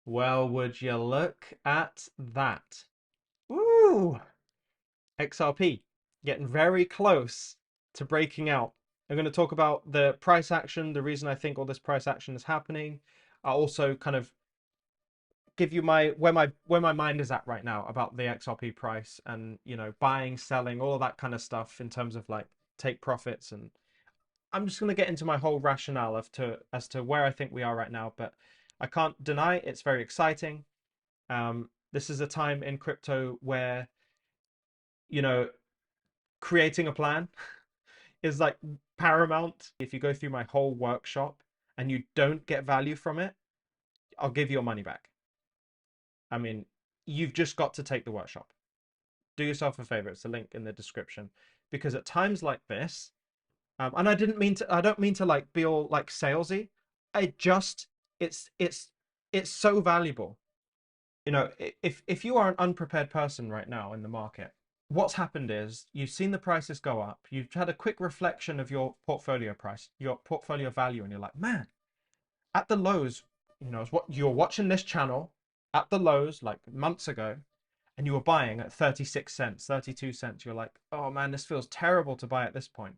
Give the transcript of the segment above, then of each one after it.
Well, would you look at that? Ooh, XRP getting very close to breaking out. I'm going to talk about the price action, the reason I think all this price action is happening. I'll also kind of give you my mind is at right now about the XRP price and buying, selling, all of that kind of stuff in terms of like take profits, and I'm just going to get into my whole rationale as to where I think we are right now. But I can't deny it's very exciting. This is a time in crypto where, you know, creating a plan is like paramount. If you go through my whole workshop and you don't get value from it, I'll give your money back. I mean, you've just got to take the workshop. Do yourself a favor. It's a link in the description. Because at times like this, and I don't mean to like be all like salesy. I just, it's so valuable. If you are an unprepared person right now in the market, what's happened is you've seen the prices go up, you've had a quick reflection of your portfolio price, your portfolio value, and you're like, man, at the lows, what you're watching this channel at the lows like months ago, and you were buying at 36 cents, 32 cents. You're like, oh man, this feels terrible to buy at this point.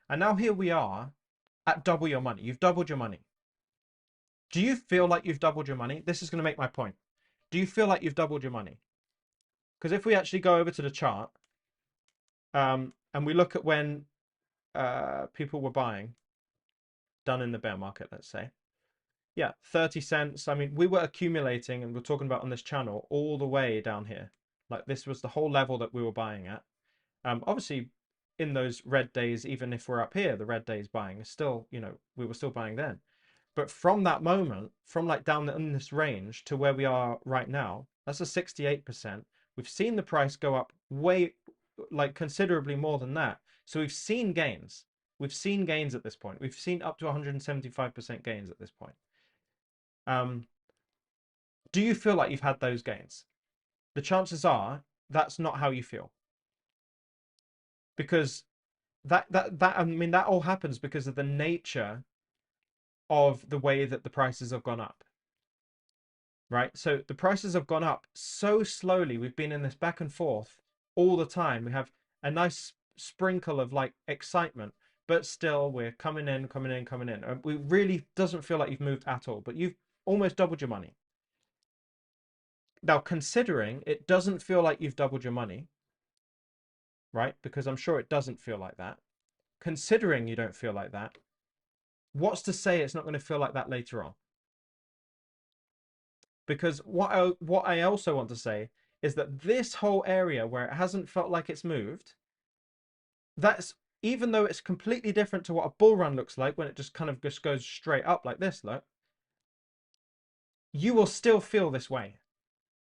And now here we are at double your money. You've doubled your money. Do you feel like you've doubled your money? This is going to make my point. Do you feel like you've doubled your money? Because if we actually go over to the chart, and we look at when people were buying, done in the bear market, let's say, yeah, 30 cents. I mean, we were accumulating, and we're talking about on this channel, all the way down here. Like this was the whole level that we were buying at. Obviously, in those red days, even if we're up here, the red days buying is still, we were still buying then. But from that moment, from like down in this range to where we are right now, that's a 68%. We've seen the price go up way, like considerably more than that. So we've seen gains. We've seen gains at this point. We've seen up to 175% gains at this point. Um, do you feel like you've had those gains? The chances are that's not how you feel, because that I mean that all happens because of the nature of the way that the prices have gone up, right? So the prices have gone up so slowly. We've been in this back and forth all the time. We have a nice sprinkle of like excitement, but still we're coming in, coming in, coming in. We really doesn't feel like you've moved at all, but you've almost doubled your money. Now, considering it doesn't feel like you've doubled your money, right? Because I'm sure it doesn't feel like that. Considering you don't feel like that, what's to say it's not going to feel like that later on? Because what I also want to say is that this whole area where it hasn't felt like it's moved, that's, even though it's completely different to what a bull run looks like when it just kind of just goes straight up like this, look, you will still feel this way.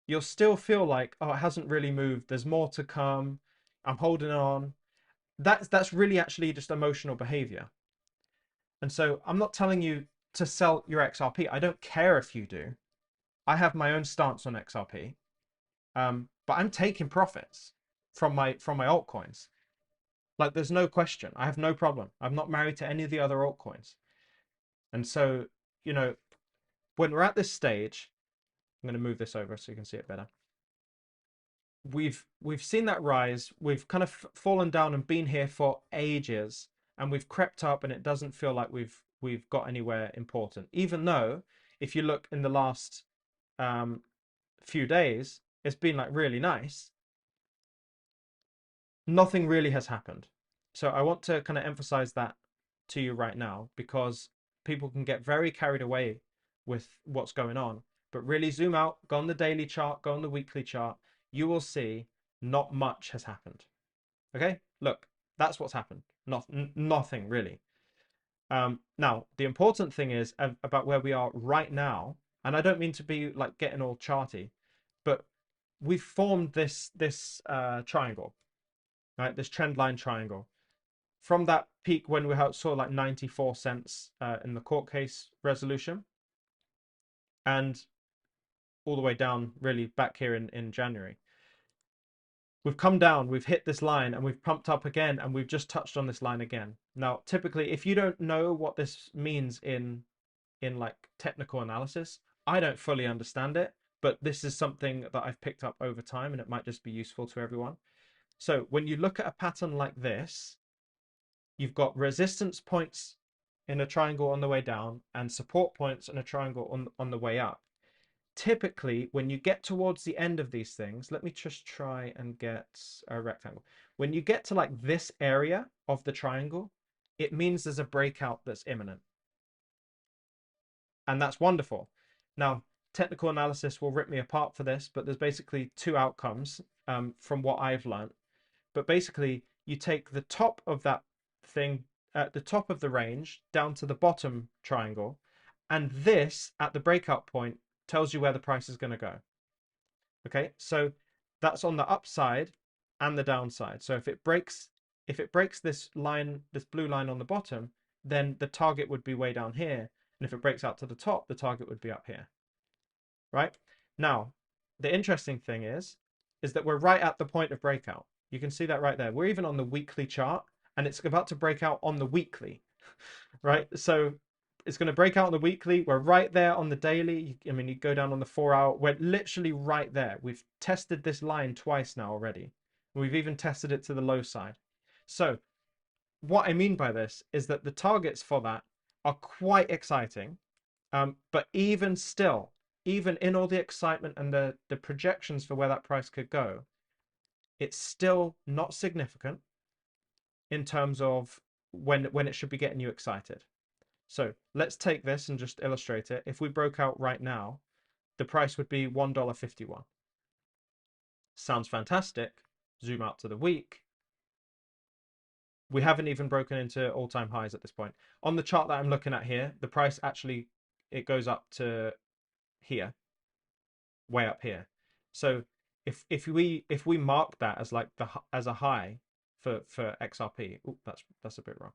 You'll still feel like, oh, it hasn't really moved. There's more to come. I'm holding on. That's really actually just emotional behavior. And so I'm not telling you to sell your XRP. I don't care if you do. I have my own stance on XRP. But I'm taking profits from my altcoins. Like there's no question. I have no problem. I'm not married to any of the other altcoins. And so, you know, when we're at this stage, I'm going to move this over so you can see it better. We've seen that rise. We've kind of fallen down and been here for ages, and we've crept up, and it doesn't feel like we've got anywhere important. Even though, if you look in the last few days, it's been like really nice. Nothing really has happened. So I want to kind of emphasize that to you right now, because people can get very carried away with what's going on. But really zoom out, go on the daily chart, go on the weekly chart, you will see not much has happened. Okay, look, that's what's happened. Nothing really. Now, the important thing is about where we are right now, and I don't mean to be like getting all charty, but we've formed this triangle, right? This trend line triangle. From that peak when we saw like 94 cents in the court case resolution, and all the way down really back here in January. We've come down, we've hit this line, and we've pumped up again, and we've just touched on this line again. Now, typically, if you don't know what this means in like technical analysis, I don't fully understand it, but this is something that I've picked up over time and it might just be useful to everyone. So when you look at a pattern like this, you've got resistance points in a triangle on the way down and support points in a triangle on the way up. Typically, when you get towards the end of these things, let me just try and get a rectangle. When you get to like this area of the triangle, it means there's a breakout that's imminent. And that's wonderful. Now, technical analysis will rip me apart for this, but there's basically two outcomes from what I've learned. But basically, you take the top of that thing at the top of the range down to the bottom triangle, and this at the breakout point tells you where the price is going to go. Okay, so that's on the upside and the downside. So if it breaks this line, this blue line on the bottom, then the target would be way down here. And if it breaks out to the top, the target would be up here. Right? Now, the interesting thing is that we're right at the point of breakout. You can see that right there. We're even on the weekly chart and it's about to break out on the weekly, right? So it's going to break out on the weekly. We're right there on the daily. I mean, you go down on the 4 hour. We're literally right there. We've tested this line twice now already. We've even tested it to the low side. So what I mean by this is that the targets for that are quite exciting. But even still, even in all the excitement and the projections for where that price could go, it's still not significant in terms of when it should be getting you excited. So let's take this and just illustrate it. If we broke out right now, the price would be $1.51. Sounds fantastic. Zoom out to the week. We haven't even broken into all-time highs at this point. On the chart that I'm looking at here, the price actually, it goes up to here, way up here. So if we mark that as like as a high for XRP, oh, that's a bit wrong.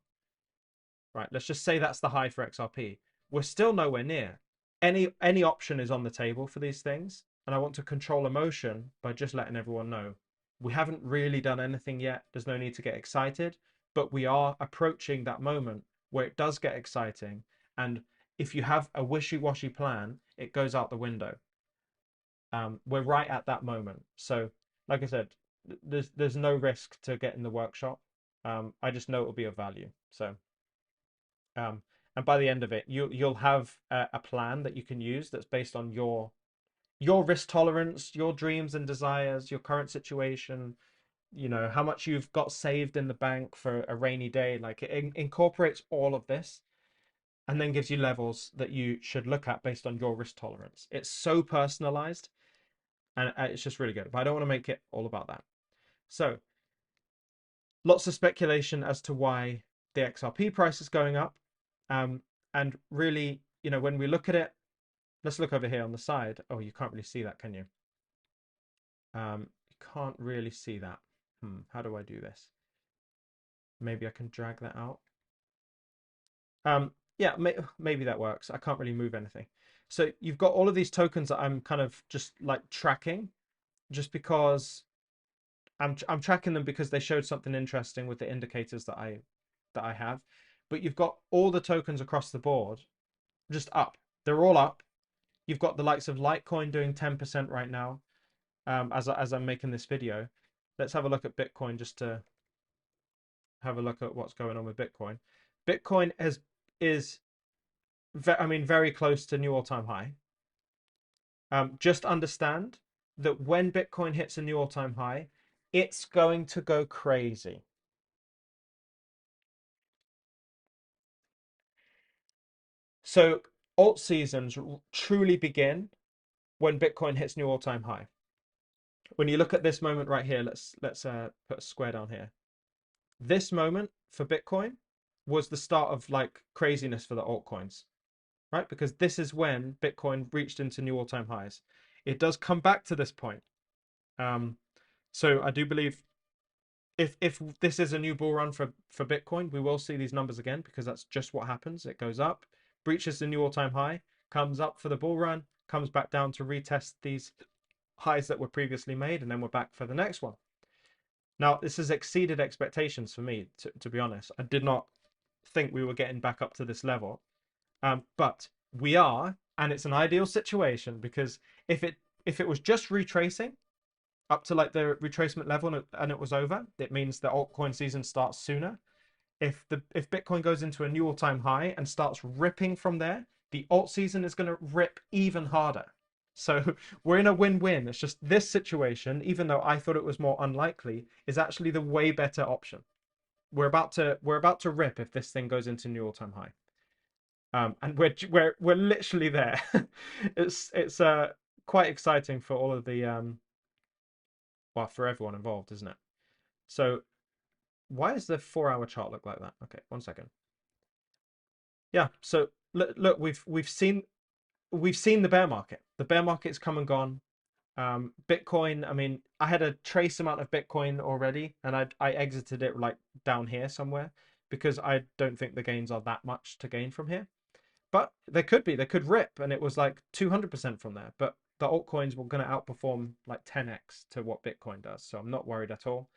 Right, let's just say that's the high for XRP. We're still nowhere near. Any option is on the table for these things, and I want to control emotion by just letting everyone know we haven't really done anything yet. There's no need to get excited, but we are approaching that moment where it does get exciting. And if you have a wishy-washy plan, it goes out the window. We're right at that moment. So, like I said, there's no risk to getting the workshop. I just know it will be of value. So, and by the end of it, you'll have a plan that you can use that's based on your risk tolerance, your dreams and desires, your current situation, you know, how much you've got saved in the bank for a rainy day. Like it incorporates all of this and then gives you levels that you should look at based on your risk tolerance. It's so personalized and it's just really good. But I don't want to make it all about that. So lots of speculation as to why the XRP price is going up. And really, you know, when we look at it, let's look over here on the side. Oh, you can't really see that, can you? You can't really see that. How do I do this? Maybe I can drag that out. Yeah, maybe that works. I can't really move anything. So you've got all of these tokens that I'm kind of just like tracking, just because I'm tracking them because they showed something interesting with the indicators that I have. But you've got all the tokens across the board just up. They're all up. You've got the likes of Litecoin doing 10% right now. As I'm making this video, let's have a look at Bitcoin just to have a look at what's going on with Bitcoin. Bitcoin is very close to new all-time high. Just understand that when Bitcoin hits a new all-time high, it's going to go crazy. So alt seasons truly begin when Bitcoin hits new all-time high. When you look at this moment right here, let's put a square down here. This moment for Bitcoin was the start of like craziness for the altcoins, right? Because this is when Bitcoin reached into new all-time highs. It does come back to this point. So I do believe if this is a new bull run for Bitcoin, we will see these numbers again because that's just what happens. It goes up, breaches the new all-time high, comes up for the bull run, comes back down to retest these highs that were previously made, and then we're back for the next one. Now, this has exceeded expectations for me, to be honest. I did not think we were getting back up to this level, but we are, And it's an ideal situation because if it was just retracing up to like the retracement level and it was over, it means the altcoin season starts sooner. If Bitcoin goes into a new all-time high and starts ripping from there, the alt season is going to rip even harder. So we're in a win-win. It's just this situation, even though I thought it was more unlikely, is actually the way better option. We're about to rip if this thing goes into new all-time high. And we're literally there. It's quite exciting for all of the well, for everyone involved, isn't it? So why does the 4 hour chart look like that? Okay, 1 second. Yeah, so look, we've seen the bear market. The bear market's come and gone. Bitcoin, I mean, I had a trace amount of Bitcoin already, and I exited it like down here somewhere because I don't think the gains are that much to gain from here. But they could rip, and it was like 200% from there. But the altcoins were going to outperform like 10x to what Bitcoin does, so I'm not worried at all.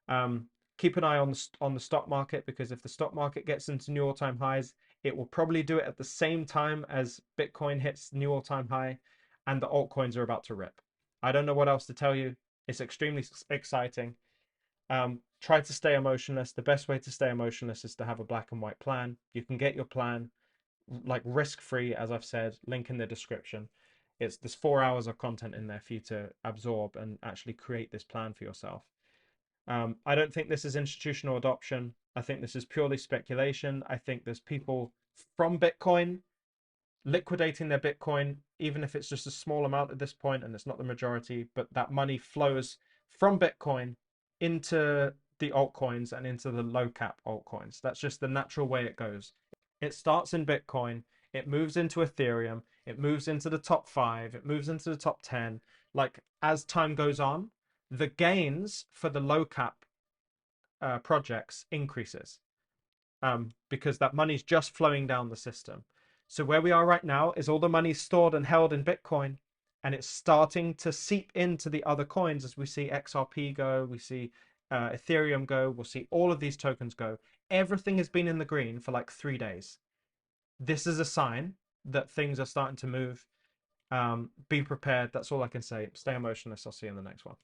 Um, Keep an eye on the stock market, because if the stock market gets into new all-time highs, it will probably do it at the same time as Bitcoin hits new all-time high, and the altcoins are about to rip. I don't know what else to tell you. It's extremely exciting. Try to stay emotionless. The best way to stay emotionless is to have a black and white plan. You can get your plan like risk-free, as I've said, link in the description. There's 4 hours of content in there for you to absorb and actually create this plan for yourself. I don't think this is institutional adoption. I think this is purely speculation. I think there's people from Bitcoin liquidating their Bitcoin, even if it's just a small amount at this point and it's not the majority, but that money flows from Bitcoin into the altcoins and into the low cap altcoins. That's just the natural way it goes. It starts in Bitcoin, it moves into Ethereum, it moves into the top 5, it moves into the top 10. Like as time goes on, the gains for the low cap projects increases, because that money's just flowing down the system. So where we are right now is all the money stored and held in Bitcoin, and it's starting to seep into the other coins as we see XRP go, we see Ethereum go, we'll see all of these tokens go. Everything has been in the green for like 3 days. This is a sign that things are starting to move. Be prepared. That's all I can say. Stay emotionless. I'll see you in the next one.